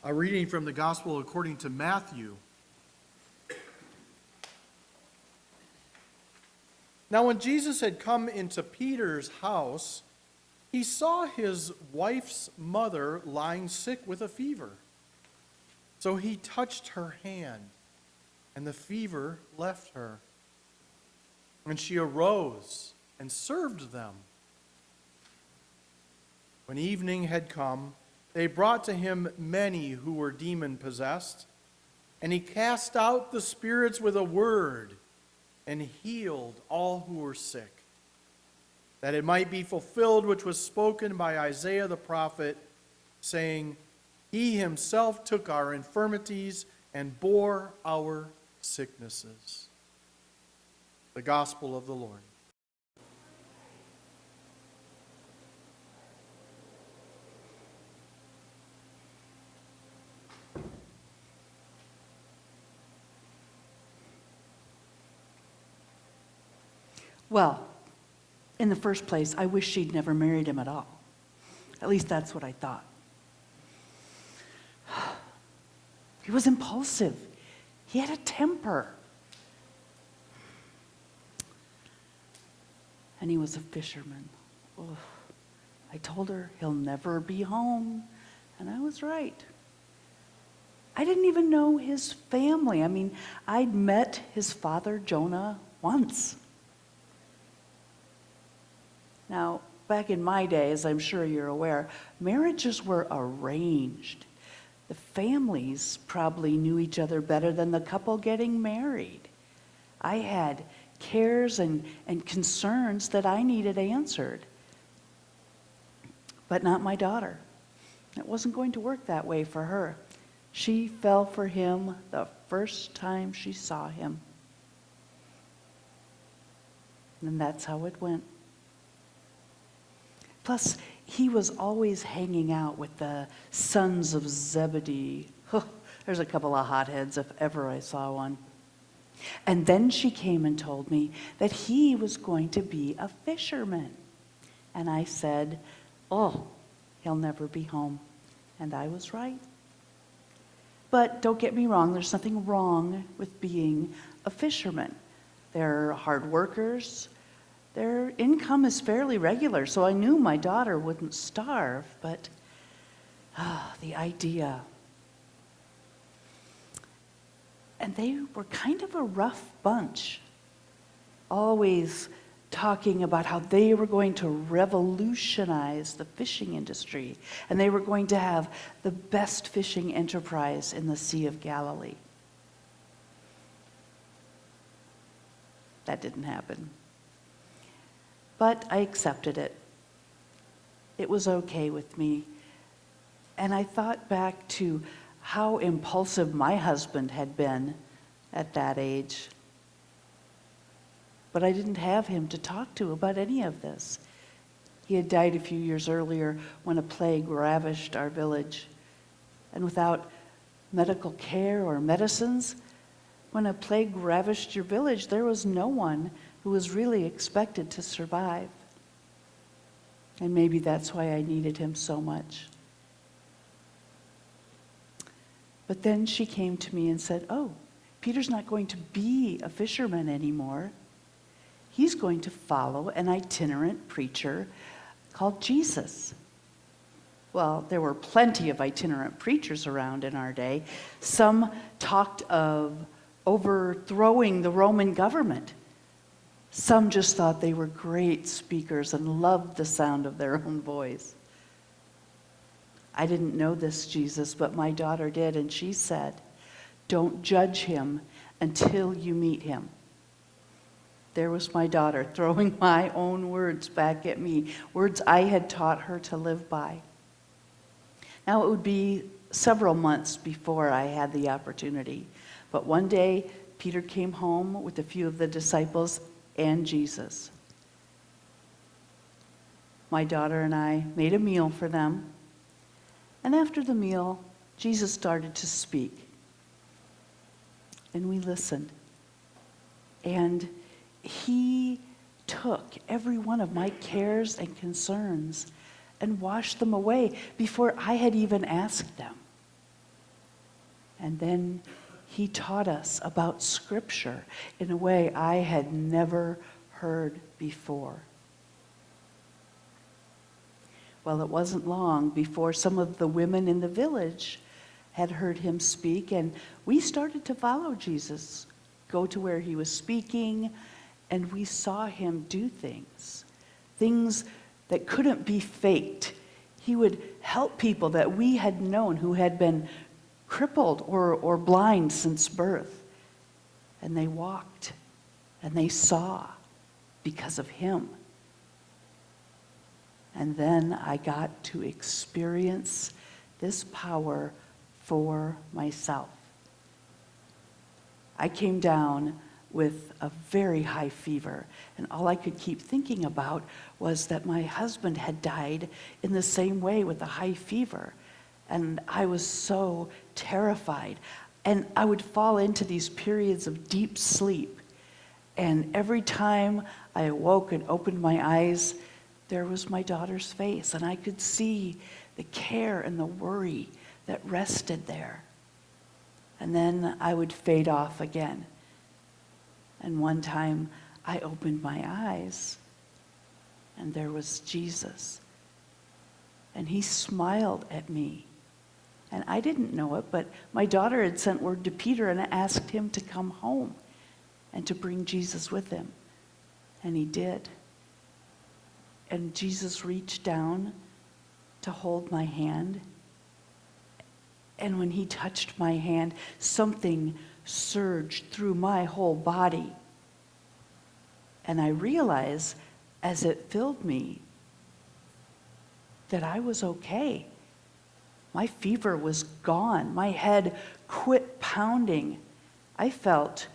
A reading from the Gospel according to Matthew. Now when Jesus had come into Peter's house, he saw his wife's mother lying sick with a fever. So he touched her hand, and the fever left her. And she arose and served them. When evening had come, they brought to him many who were demon-possessed, and he cast out the spirits with a word and healed all who were sick, that it might be fulfilled which was spoken by Isaiah the prophet, saying, He himself took our infirmities and bore our sicknesses. The Gospel of the Lord. Well, in the first place, I wish she'd never married him at all. At least that's what I thought. He was impulsive. He had a temper. And he was a fisherman. Oh, I told her he'll never be home, and I was right. I didn't even know his family. I mean, I'd met his father, Jonah, once. Now, back in my day, as I'm sure you're aware, marriages were arranged. The families probably knew each other better than the couple getting married. I had cares and concerns that I needed answered. But not my daughter. It wasn't going to work that way for her. She fell for him the first time she saw him. And that's how it went. Plus, he was always hanging out with the sons of Zebedee. Oh, there's a couple of hotheads if ever I saw one. And then she came and told me that he was going to be a fisherman. And I said, oh, he'll never be home. And I was right. But don't get me wrong, there's nothing wrong with being a fisherman. They're hard workers. Their income is fairly regular, so I knew my daughter wouldn't starve, but the idea. And they were kind of a rough bunch, always talking about how they were going to revolutionize the fishing industry, and they were going to have the best fishing enterprise in the Sea of Galilee. That didn't happen. But I accepted it. It was okay with me. And I thought back to how impulsive my husband had been at that age. But I didn't have him to talk to about any of this. He had died a few years earlier when a plague ravished our village. And without medical care or medicines, when a plague ravished your village, there was no one who was really expected to survive. And maybe that's why I needed him so much. But then she came to me and said, oh, Peter's not going to be a fisherman anymore. He's going to follow an itinerant preacher called Jesus. Well, there were plenty of itinerant preachers around in our day. Some talked of overthrowing the Roman government. Some just thought they were great speakers and loved the sound of their own voice. I didn't know this Jesus, but my daughter did, and she said, don't judge him until you meet him. There was my daughter throwing my own words back at me, words I had taught her to live by. Now, it would be several months before I had the opportunity, but one day, Peter came home with a few of the disciples and Jesus. My daughter and I made a meal for them, and after the meal, Jesus started to speak. And we listened. And he took every one of my cares and concerns and washed them away before I had even asked them. And then he taught us about Scripture in a way I had never heard before. Well, it wasn't long before some of the women in the village had heard him speak, and we started to follow Jesus, go to where he was speaking, and we saw him do things that couldn't be faked. He would help people that we had known who had been crippled or blind since birth, and they walked and they saw because of him. And then I got to experience this power for myself. I came down with a very high fever, and all I could keep thinking about was that my husband had died in the same way with a high fever. And I was so terrified. And I would fall into these periods of deep sleep. And every time I awoke and opened my eyes, there was my daughter's face, and I could see the care and the worry that rested there. And then I would fade off again. And one time I opened my eyes, and there was Jesus. And he smiled at me. And I didn't know it, but my daughter had sent word to Peter and asked him to come home and to bring Jesus with him. And he did. And Jesus reached down to hold my hand. And when he touched my hand, something surged through my whole body. And I realized as it filled me that I was okay. My fever was gone. My head quit pounding. I felt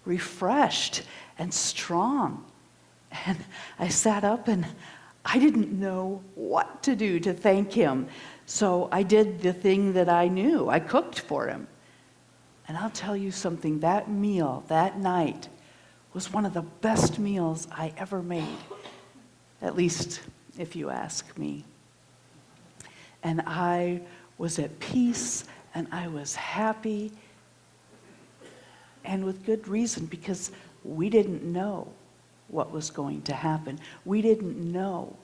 refreshed and strong. And I sat up and I didn't know what to do to thank him. So I did the thing that I knew. I cooked for him. And I'll tell you something, that meal, that night, was one of the best meals I ever made. At least, if you ask me. And I was at peace, and I was happy, and with good reason, because we didn't know what was going to happen. We didn't know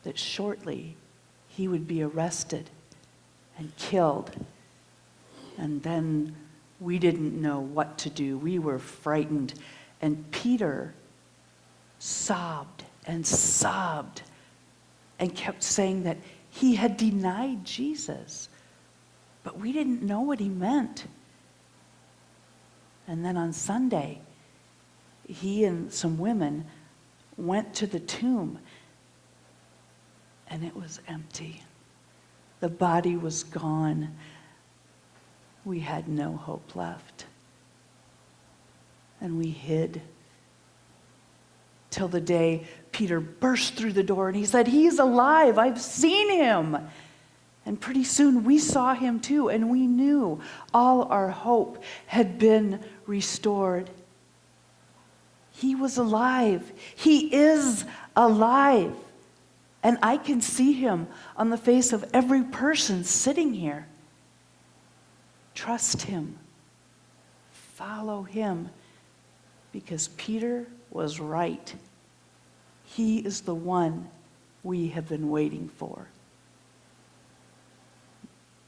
that shortly he would be arrested and killed. And then we didn't know what to do. We were frightened. And Peter sobbed and sobbed and kept saying that he had denied Jesus. But we didn't know what he meant. And then on Sunday, he and some women went to the tomb, and it was empty. The body was gone. We had no hope left. And we hid till the day Peter burst through the door and he said, "He's alive, I've seen him." And pretty soon we saw him too, and we knew all our hope had been restored. He was alive. He is alive. And I can see him on the face of every person sitting here. Trust him. Follow him. Because Peter was right. He is the one we have been waiting for.